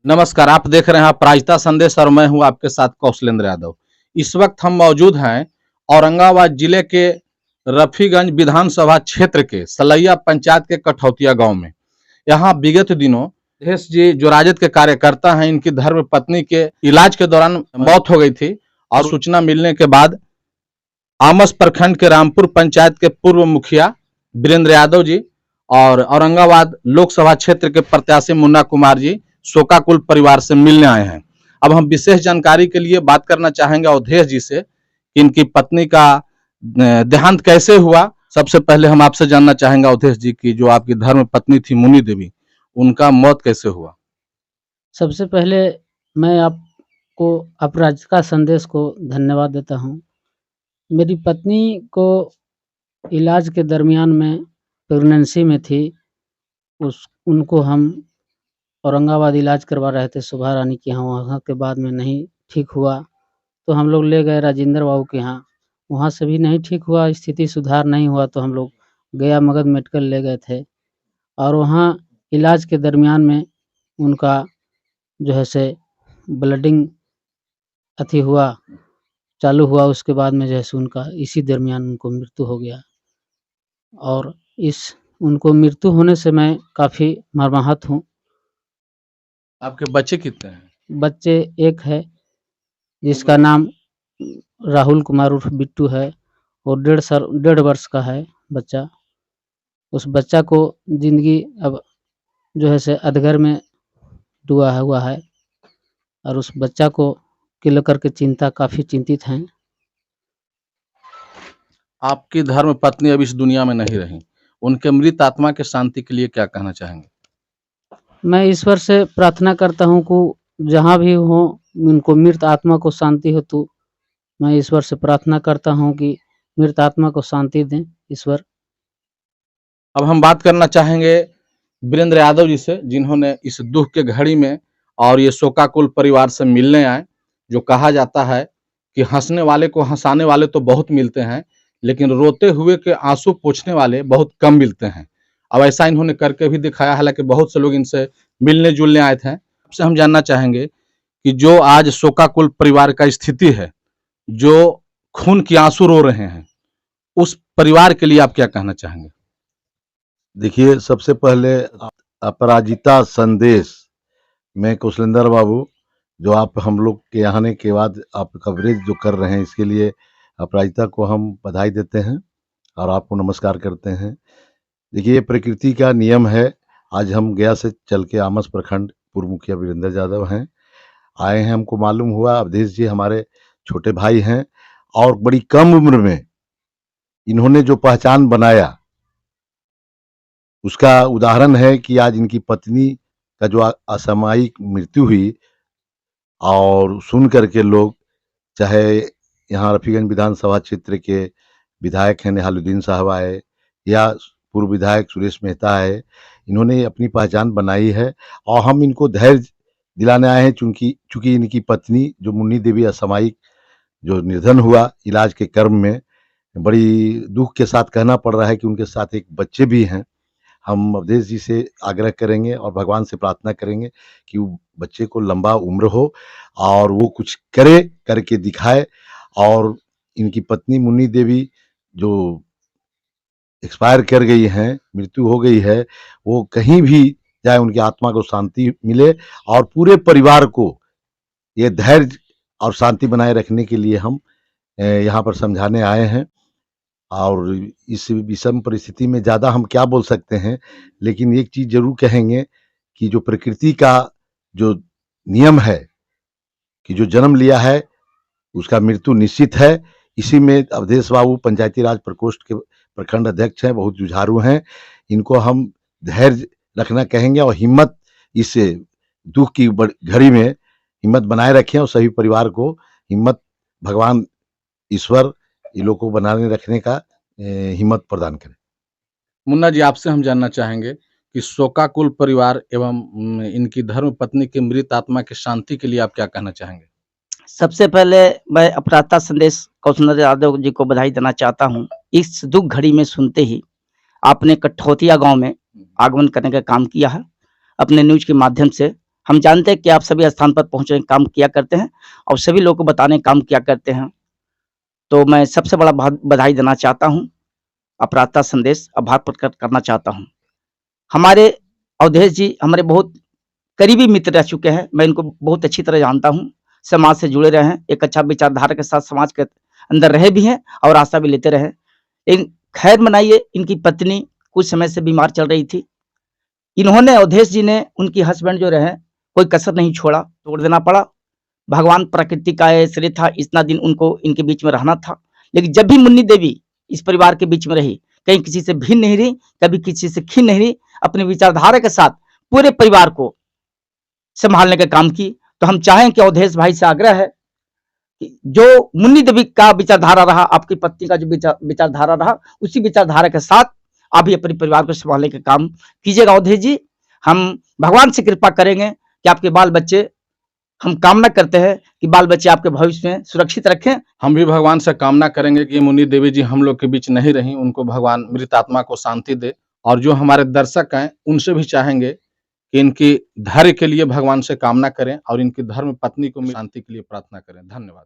नमस्कार, आप देख रहे हैं अपराजिता संदेश और मैं हूं आपके साथ कौशलेंद्र यादव। इस वक्त हम मौजूद हैं औरंगाबाद जिले के रफीगंज विधानसभा क्षेत्र के सलैया पंचायत के कठौतिया गांव में। यहाँ विगत दिनों महेश जी जो राजद के कार्यकर्ता हैं, इनकी धर्म पत्नी के इलाज के दौरान मौत हो गई थी और सूचना मिलने के बाद आमस प्रखंड के रामपुर पंचायत के पूर्व मुखिया वीरेंद्र यादव जी और औरंगाबाद लोकसभा क्षेत्र के प्रत्याशी मुन्ना कुमार जी शोकाकुल परिवार से मिलने आए हैं। अब हम विशेष जानकारी के लिए बात करना चाहेंगे अवधेश जी से कि इनकी पत्नी का देहांत कैसे हुआ। सबसे पहले हम आपसे जानना चाहेंगे अवधेश जी की जो आपकी धर्म पत्नी थी मुन्नी देवी, उनका मौत कैसे हुआ। सबसे पहले मैं आपको अपराजिता संदेश को धन्यवाद देता हूँ। मेरी पत्नी को इलाज के दरमियान में प्रेगनेंसी में थी, उनको हम औरंगाबाद इलाज करवा रहे थे शोभा रानी के यहाँ। वहाँ के बाद में नहीं ठीक हुआ तो हम लोग ले गए राजेंद्र बाबू के यहाँ। वहाँ से भी नहीं ठीक हुआ, स्थिति सुधार नहीं हुआ तो हम लोग गया मगध मेडिकल ले गए थे और वहाँ इलाज के दरमियान में उनका जो है से ब्लडिंग हुआ, चालू हुआ। उसके बाद में जो है उनका इसी दरमियान उनको मृत्यु हो गया और उनको मृत्यु होने से मैं काफ़ी मर्माहत हूँ। आपके बच्चे कितने हैं? बच्चे एक है जिसका नाम राहुल कुमार उर्फ बिट्टू है और 1.5 वर्ष का है बच्चा। उस बच्चा को जिंदगी अब जो है से अधगर में डूबा हुआ है और उस बच्चा को लेकर के काफ़ी चिंतित हैं। आपकी धर्म पत्नी अब इस दुनिया में नहीं रही, उनके मृत आत्मा के शांति के लिए क्या कहना चाहेंगे? मैं ईश्वर से प्रार्थना करता हूँ कि जहाँ भी हो उनको मृत आत्मा को शांति हेतु मैं ईश्वर से प्रार्थना करता हूँ कि मृत आत्मा को शांति दें ईश्वर। अब हम बात करना चाहेंगे वीरेंद्र यादव जी से, जिन्होंने इस दुख के घड़ी में और ये शोकाकुल परिवार से मिलने आए। जो कहा जाता है कि हंसने वाले को हंसाने वाले तो बहुत मिलते हैं, लेकिन रोते हुए के आंसू पोंछने वाले बहुत कम मिलते हैं। अब ऐसा इन्होंने करके भी दिखाया, हालांकि बहुत से लोग इनसे मिलने जुलने आए थे। आपसे हम जानना चाहेंगे कि जो आज शोकाकुल परिवार का स्थिति है, जो खून के आंसू रो रहे हैं, उस परिवार के लिए आप क्या कहना चाहेंगे? देखिए, सबसे पहले अपराजिता संदेश में कौशलेंद्र बाबू, जो आप हम लोग के आने के बाद आप कवरेज जो कर रहे हैं, इसके लिए अपराजिता को हम बधाई देते हैं और आपको नमस्कार करते हैं। देखिए, प्रकृति का नियम है। आज हम गया से चल के आमस प्रखंड पूर्व मुखिया वीरेंद्र यादव हैं आए हैं। हमको मालूम हुआ अवधेश जी हमारे छोटे भाई हैं और बड़ी कम उम्र में इन्होंने जो पहचान बनाया उसका उदाहरण है कि आज इनकी पत्नी का जो असामयिक मृत्यु हुई और सुन करके लोग, चाहे यहाँ रफीगंज विधानसभा क्षेत्र के विधायक हैं निहालुद्दीन साहब आए या पूर्व विधायक सुरेश मेहता है, इन्होंने अपनी पहचान बनाई है और हम इनको धैर्य दिलाने आए हैं। चूंकि इनकी पत्नी जो मुन्नी देवी असामयिक जो निधन हुआ इलाज के क्रम में, बड़ी दुख के साथ कहना पड़ रहा है कि उनके साथ एक बच्चे भी हैं। हम अवधेश जी से आग्रह करेंगे और भगवान से प्रार्थना करेंगे कि वो बच्चे को लंबा उम्र हो और वो कुछ करके दिखाए। और इनकी पत्नी मुन्नी देवी जो एक्सपायर कर गई हैं, मृत्यु हो गई है, वो कहीं भी जाए उनकी आत्मा को शांति मिले और पूरे परिवार को ये धैर्य और शांति बनाए रखने के लिए हम यहाँ पर समझाने आए हैं। और इस विषम परिस्थिति में ज़्यादा हम क्या बोल सकते हैं, लेकिन एक चीज़ ज़रूर कहेंगे कि जो प्रकृति का जो नियम है कि जो जन्म लिया है उसका मृत्यु निश्चित है। इसी में अवधेश बाबू पंचायती राज प्रकोष्ठ के प्रखंड अध्यक्ष हैं, बहुत जुझारू हैं। इनको हम धैर्य रखना कहेंगे और हिम्मत, इस दुख की घड़ी में हिम्मत बनाए रखें और सभी परिवार को हिम्मत, भगवान ईश्वर ये लोग को बनाने रखने का हिम्मत प्रदान करें। मुन्ना जी, आपसे हम जानना चाहेंगे कि शोकाकुल परिवार एवं इनकी धर्म पत्नी की मृत आत्मा की शांति के लिए आप क्या कहना चाहेंगे? सबसे पहले मैं अपराजिता संदेश कौशलेंद्र यादव जी को बधाई देना चाहता हूं। इस दुख घड़ी में सुनते ही आपने कठौतिया गांव में आगमन करने का काम किया है। अपने न्यूज के माध्यम से हम जानते हैं कि आप सभी स्थान पर पहुँचने का काम किया करते हैं और सभी लोगों को बताने का काम किया करते हैं। तो मैं सबसे बड़ा बधाई देना चाहता हूँ, अपराधता संदेश आभार प्रकट करना चाहता हूँ। हमारे अवधेश जी हमारे बहुत करीबी मित्र रह चुके हैं, मैं इनको बहुत अच्छी तरह जानता हूँ, समाज से जुड़े रहे हैं, एक अच्छा विचारधारा के साथ समाज के अंदर रहे भी हैं और आशा भी लेते रहे। लेकिन खैर मनाइए, इनकी पत्नी कुछ समय से बीमार चल रही थी। इन्होंने अवधेश जी ने उनकी हस्बैंड जो रहे कोई कसर नहीं छोड़ा, तोड़ देना पड़ा। भगवान प्रकृति का ये श्रेय था, इतना दिन उनको इनके बीच में रहना था। लेकिन जब भी मुन्नी देवी इस परिवार के बीच में रही, कहीं किसी से भिन्न नहीं रही, कभी किसी से खिन्न नहीं रही, अपने विचारधारा के साथ पूरे परिवार को संभालने का काम की। तो हम चाहें कि अवधेश भाई से आग्रह है कि जो मुन्नी देवी का विचारधारा रहा, आपकी पत्नी का जो विचारधारा रहा, उसी विचारधारा के साथ आप भी अपने परिवार को संभालने का काम कीजिएगा। अवधेश जी, हम भगवान से कृपा करेंगे कि आपके बाल बच्चे, हम कामना करते हैं कि बाल बच्चे आपके भविष्य में सुरक्षित रखें। हम भी भगवान से कामना करेंगे कि मुन्नी देवी जी हम लोग के बीच नहीं रहीं, उनको भगवान मृत आत्मा को शांति दे। और जो हमारे दर्शक हैं उनसे भी चाहेंगे कि इनकी धैर्य के लिए भगवान से कामना करें और इनकी धर्म पत्नी को शांति के लिए प्रार्थना करें। धन्यवाद।